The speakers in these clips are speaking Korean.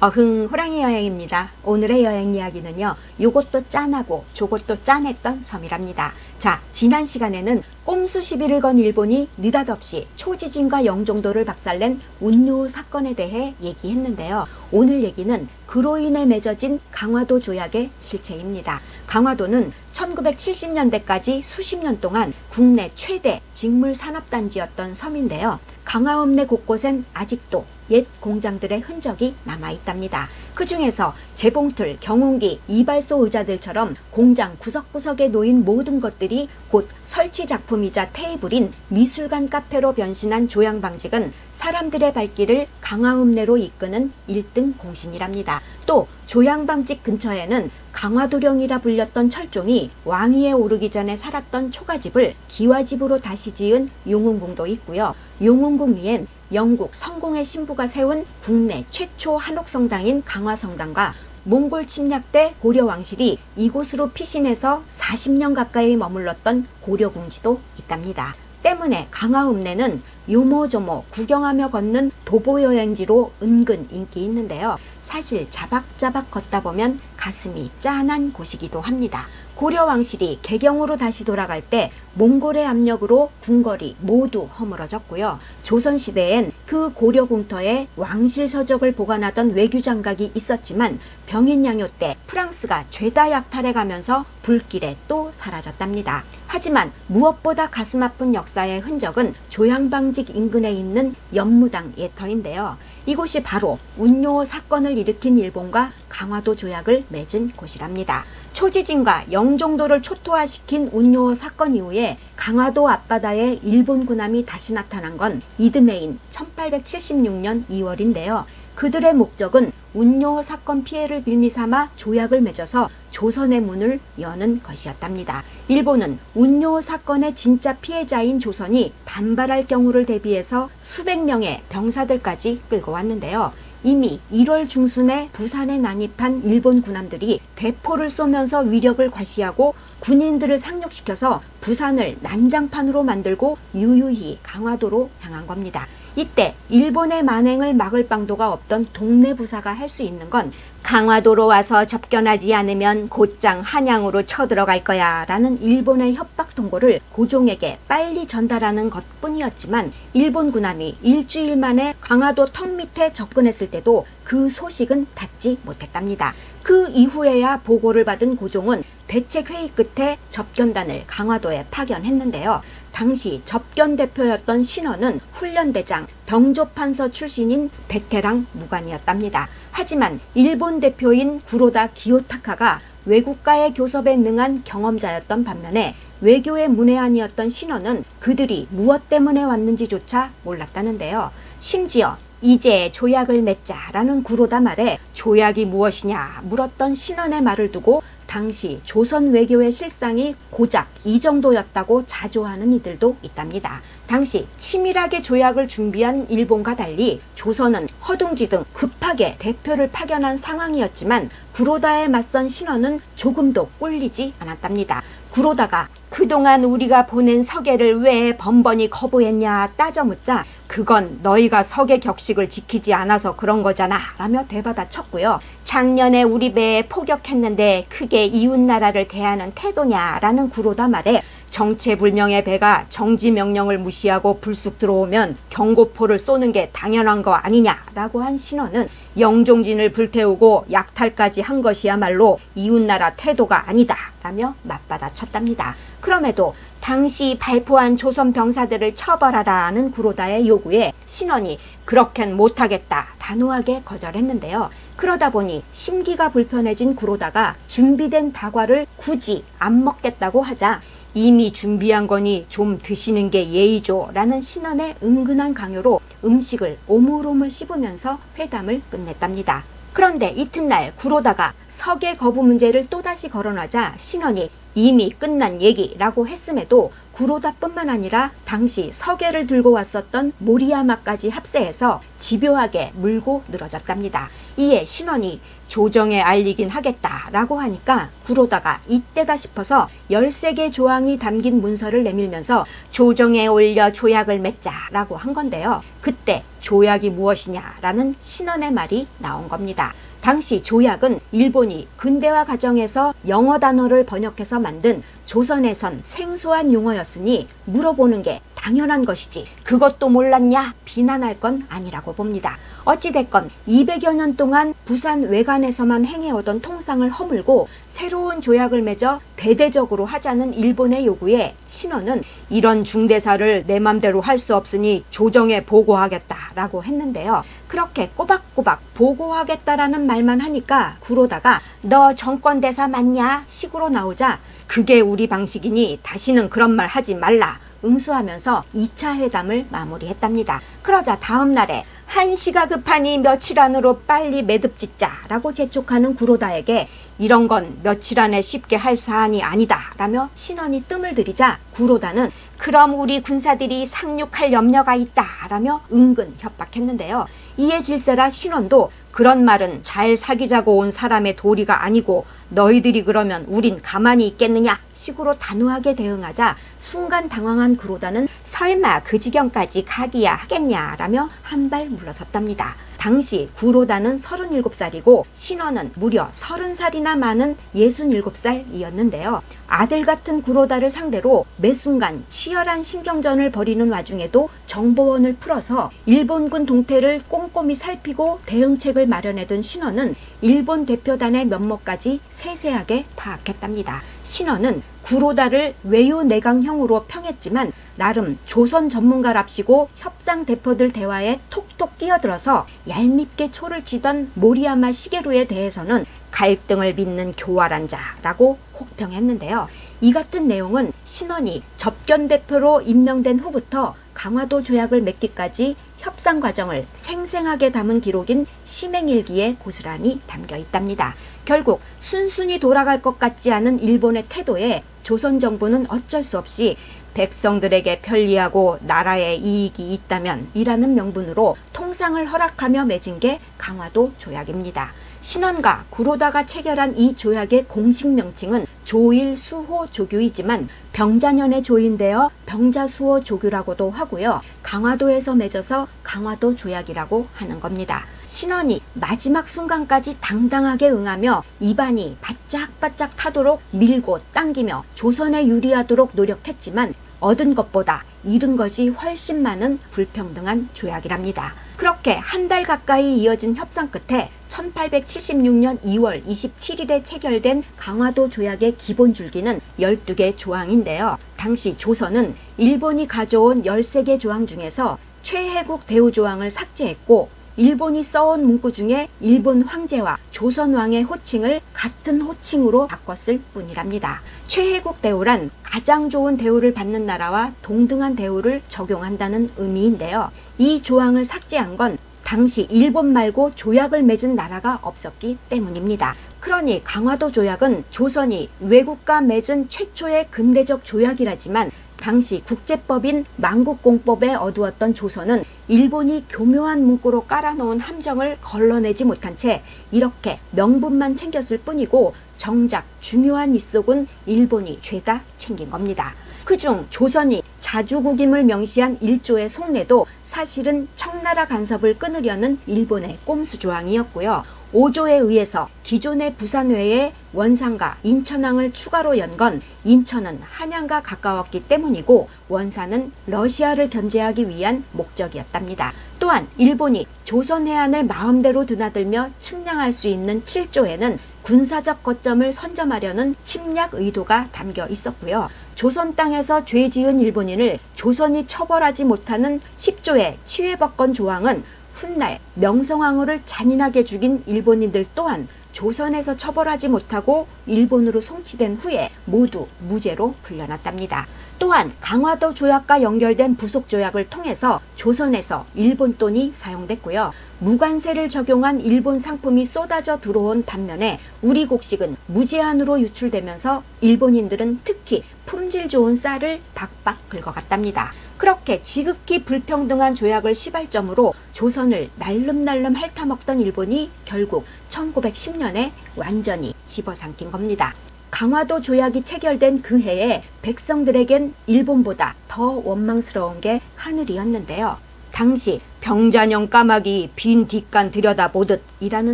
호랑이 여행입니다. 오늘의 여행 이야기는요, 요것도 짠하고 저것도 짠했던 섬이랍니다. 자, 지난 시간에는 꼼수 시비를 건 일본이 느닷없이 초지진과 영종도를 박살낸 운요 사건에 대해 얘기했는데요. 오늘 얘기는 그로 인해 맺어진 강화도 조약의 실체입니다. 강화도는 1970년대까지 수십 년 동안 국내 최대 직물 산업단지였던 섬인데요. 강화읍내 곳곳엔 아직도 옛 공장들의 흔적이 남아있답니다. 그 중에서 재봉틀, 경운기, 이발소 의자들처럼 공장 구석구석에 놓인 모든 것들이 곧 설치 작품이자 테이블인 미술관 카페로 변신한 조양방직은 사람들의 발길을 강화읍내로 이끄는 1등 공신이랍니다. 또 조양방직 근처에는 강화도령이라 불렸던 철종이 왕위에 오르기 전에 살았던 초가집을 기와집으로 다시 지은 용운궁도 있고요. 용운궁 위엔 영국 성공의 신부가 세운 국내 최초 한옥성당인 강화성당과 몽골 침략 때 고려 왕실이 이곳으로 피신해서 40년 가까이 머물렀던 고려궁지도 있답니다. 때문에 강화읍내는 요모조모 구경하며 걷는 도보 여행지로 은근 인기 있는데요. 사실 자박자박 걷다 보면 가슴이 짠한 곳이기도 합니다. 고려 왕실이 개경으로 다시 돌아갈 때 몽골의 압력으로 궁궐이 모두 허물어졌고요. 조선시대엔 그 고려 궁터에 왕실 서적을 보관하던 외교장각이 있었지만 병인양요 때 프랑스가 죄다 약탈해가면서 불길에 또 사라졌답니다. 하지만 무엇보다 가슴 아픈 역사의 흔적은 조양방직 인근에 있는 연무당 예터인데요. 이곳이 바로 운요 사건을 일으킨 일본과 강화도 조약을 맺은 곳이랍니다. 초지진과 영종도를 초토화시킨 운요 사건 이후에 강화도 앞바다에 일본 군함이 다시 나타난 건 이듬해인 1876년 2월인데요. 그들의 목적은 운요 사건 피해를 빌미삼아 조약을 맺어서 조선의 문을 여는 것이었답니다. 일본은 운요 사건의 진짜 피해자인 조선이 반발할 경우를 대비해서 수백 명의 병사들까지 끌고 왔는데요. 이미 1월 중순에 부산에 난입한 일본 군함들이 대포를 쏘면서 위력을 과시하고 군인들을 상륙시켜서 부산을 난장판으로 만들고 유유히 강화도로 향한 겁니다. 이때 일본의 만행을 막을 방도가 없던 동네 부사가 할 수 있는 건 강화도로 와서 접견하지 않으면 곧장 한양으로 쳐들어갈 거야 라는 일본의 협박 통보를 고종에게 빨리 전달하는 것뿐이었지만 일본 군함이 일주일 만에 강화도 턱 밑에 접근했을 때도 그 소식은 닿지 못했답니다. 그 이후에야 보고를 받은 고종은 대책회의 끝에 접견단을 강화도에 파견했는데요. 당시 접견 대표였던 신원은 훈련대장, 병조판서 출신인 베테랑 무관이었답니다. 하지만 일본 대표인 구로다 기요타카가 외국과의 교섭에 능한 경험자였던 반면에 외교의 문외한이었던 신원은 그들이 무엇 때문에 왔는지조차 몰랐다는데요. 심지어 이제 조약을 맺자라는 구로다 말에 조약이 무엇이냐 물었던 신원의 말을 두고 당시 조선 외교의 실상이 고작 이 정도였다고 자조하는 이들도 있답니다. 당시 치밀하게 조약을 준비한 일본과 달리 조선은 허둥지둥 급하게 대표를 파견한 상황이었지만 구로다에 맞선 신원은 조금도 꿀리지 않았답니다. 구로다가 그동안 우리가 보낸 서계를 왜 번번이 거부했냐 따져 묻자 그건 너희가 서계 격식을 지키지 않아서 그런 거잖아 라며 되받아쳤고요. 작년에 우리 배에 포격했는데 그게 이웃나라를 대하는 태도냐 라는 구로다 말에 정체불명의 배가 정지명령을 무시하고 불쑥 들어오면 경고포를 쏘는 게 당연한 거 아니냐라고 한 신원은 영종진을 불태우고 약탈까지 한 것이야말로 이웃나라 태도가 아니다 라며 맞받아쳤답니다. 그럼에도 당시 발포한 조선 병사들을 처벌하라는 구로다의 요구에 신원이 그렇겐 못하겠다 단호하게 거절했는데요. 그러다 보니 심기가 불편해진 구로다가 준비된 다과를 굳이 안 먹겠다고 하자 이미 준비한 거니 좀 드시는 게 예의죠 라는 신원의 은근한 강요로 음식을 오물오물 씹으면서 회담을 끝냈답니다. 그런데 이튿날 구로다가 서계 거부 문제를 또다시 거론하자 신원이 이미 끝난 얘기라고 했음에도 구로다뿐만 아니라 당시 서계를 들고 왔었던 모리야마까지 합세해서 집요하게 물고 늘어졌답니다. 이에 신원이 조정에 알리긴 하겠다라고 하니까 구로다가 이때다 싶어서 13개 조항이 담긴 문서를 내밀면서 조정에 올려 조약을 맺자라고 한 건데요. 그때 조약이 무엇이냐라는 신원의 말이 나온 겁니다. 당시 조약은 일본이 근대화 과정에서 영어 단어를 번역해서 만든 조선에선 생소한 용어였으니 물어보는 게 당연한 것이지 그것도 몰랐냐 비난할 건 아니라고 봅니다. 어찌됐건 200여 년 동안 부산 외관에서만 행해오던 통상을 허물고 새로운 조약을 맺어 대대적으로 하자는 일본의 요구에 신원은 이런 중대사를 내 맘대로 할 수 없으니 조정에 보고하겠다라고 했는데요. 그렇게 꼬박꼬박 보고하겠다라는 말만 하니까 구로다가 너 정권대사 맞냐 식으로 나오자 그게 우리 방식이니 다시는 그런 말 하지 말라 응수하면서 2차 회담을 마무리했답니다. 그러자 다음 날에 한시가 급하니 며칠 안으로 빨리 매듭 짓자라고 재촉하는 구로다에게 이런 건 며칠 안에 쉽게 할 사안이 아니다 라며 신원이 뜸을 들이자 구로다는 그럼 우리 군사들이 상륙할 염려가 있다 라며 은근 협박했는데요. 이에 질세라 신원도 그런 말은 잘 사귀자고 온 사람의 도리가 아니고 너희들이 그러면 우린 가만히 있겠느냐 식으로 단호하게 대응하자 순간 당황한 구로다는 설마 그 지경까지 가기야 하겠냐라며 한 발 물러섰답니다. 당시 구로다는 37살이고 신원은 무려 30살이나 많은 67살이었는데요. 아들 같은 구로다를 상대로 매 순간 치열한 신경전을 벌이는 와중에도 정보원을 풀어서 일본군 동태를 꼼꼼히 살피고 대응책을 마련해둔 신원은 일본 대표단의 면모까지 세세하게 파악했답니다. 신원은 구로다를 외유 내강형으로 평했지만 나름 조선 전문가랍시고 협상 대표들 대화에 톡톡 끼어들어서 얄밉게 초를 치던 모리야마 시게루에 대해서는 갈등을 빚는 교활한 자라고 혹평했는데요. 이 같은 내용은 신원이 접견 대표로 임명된 후부터 강화도 조약을 맺기까지 협상 과정을 생생하게 담은 기록인 심행일기에 고스란히 담겨 있답니다. 결국 순순히 돌아갈 것 같지 않은 일본의 태도에 조선 정부는 어쩔 수 없이 백성들에게 편리하고 나라에 이익이 있다면 이라는 명분으로 통상을 허락하며 맺은 게 강화도 조약입니다. 신원과 구로다가 체결한 이 조약의 공식 명칭은 조일수호 조규이지만 병자년에 조인되어 병자수호 조규라고도 하고요. 강화도에서 맺어서 강화도 조약이라고 하는 겁니다. 신원이 마지막 순간까지 당당하게 응하며 입안이 바짝바짝 타도록 밀고 당기며 조선에 유리하도록 노력했지만 얻은 것보다 잃은 것이 훨씬 많은 불평등한 조약이랍니다. 그렇게 한 달 가까이 이어진 협상 끝에 1876년 2월 27일에 체결된 강화도 조약의 기본 줄기는 12개 조항인데요. 당시 조선은 일본이 가져온 13개 조항 중에서 최혜국 대우 조항을 삭제했고 일본이 써온 문구 중에 일본 황제와 조선 왕의 호칭을 같은 호칭으로 바꿨을 뿐이랍니다. 최혜국 대우란 가장 좋은 대우를 받는 나라와 동등한 대우를 적용한다는 의미인데요. 이 조항을 삭제한 건 당시 일본 말고 조약을 맺은 나라가 없었기 때문입니다. 그러니 강화도 조약은 조선이 외국과 맺은 최초의 근대적 조약이라지만 당시 국제법인 만국공법에 어두웠던 조선은 일본이 교묘한 문구로 깔아놓은 함정을 걸러내지 못한 채 이렇게 명분만 챙겼을 뿐이고 정작 중요한 이속은 일본이 죄다 챙긴 겁니다. 그중 조선이 자주국임을 명시한 1조의 속내도 사실은 청나라 간섭을 끊으려는 일본의 꼼수 조항이었고요. 5조에 의해서 기존의 부산 외에 원산과 인천항을 추가로 연 건 인천은 한양과 가까웠기 때문이고 원산은 러시아를 견제하기 위한 목적이었답니다. 또한 일본이 조선 해안을 마음대로 드나들며 측량할 수 있는 7조에는 군사적 거점을 선점하려는 침략 의도가 담겨 있었고요. 조선 땅에서 죄 지은 일본인을 조선이 처벌하지 못하는 10조의 치외법권 조항은 훗날 명성황후를 잔인하게 죽인 일본인들 또한 조선에서 처벌하지 못하고 일본으로 송치된 후에 모두 무죄로 풀려났답니다. 또한 강화도 조약과 연결된 부속 조약을 통해서 조선에서 일본 돈이 사용됐고요. 무관세를 적용한 일본 상품이 쏟아져 들어온 반면에 우리 곡식은 무제한으로 유출되면서 일본인들은 특히 품질 좋은 쌀을 박박 긁어갔답니다. 그렇게 지극히 불평등한 조약을 시발점으로 조선을 날름날름 핥아먹던 일본이 결국 1910년에 완전히 집어삼킨 겁니다. 강화도 조약이 체결된 그 해에 백성들에겐 일본보다 더 원망스러운 게 하늘이었는데요. 당시 병자년 까마귀 빈 뒷간 들여다보듯 이라는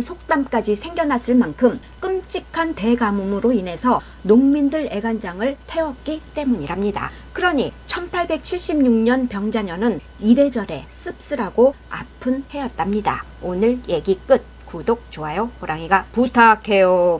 속담까지 생겨났을 만큼 끔찍한 대가뭄으로 인해서 농민들 애간장을 태웠기 때문이랍니다. 그러니 1876년 병자년은 이래저래 씁쓸하고 아픈 해였답니다. 오늘 얘기 끝. 구독, 좋아요, 호랑이가 부탁해요.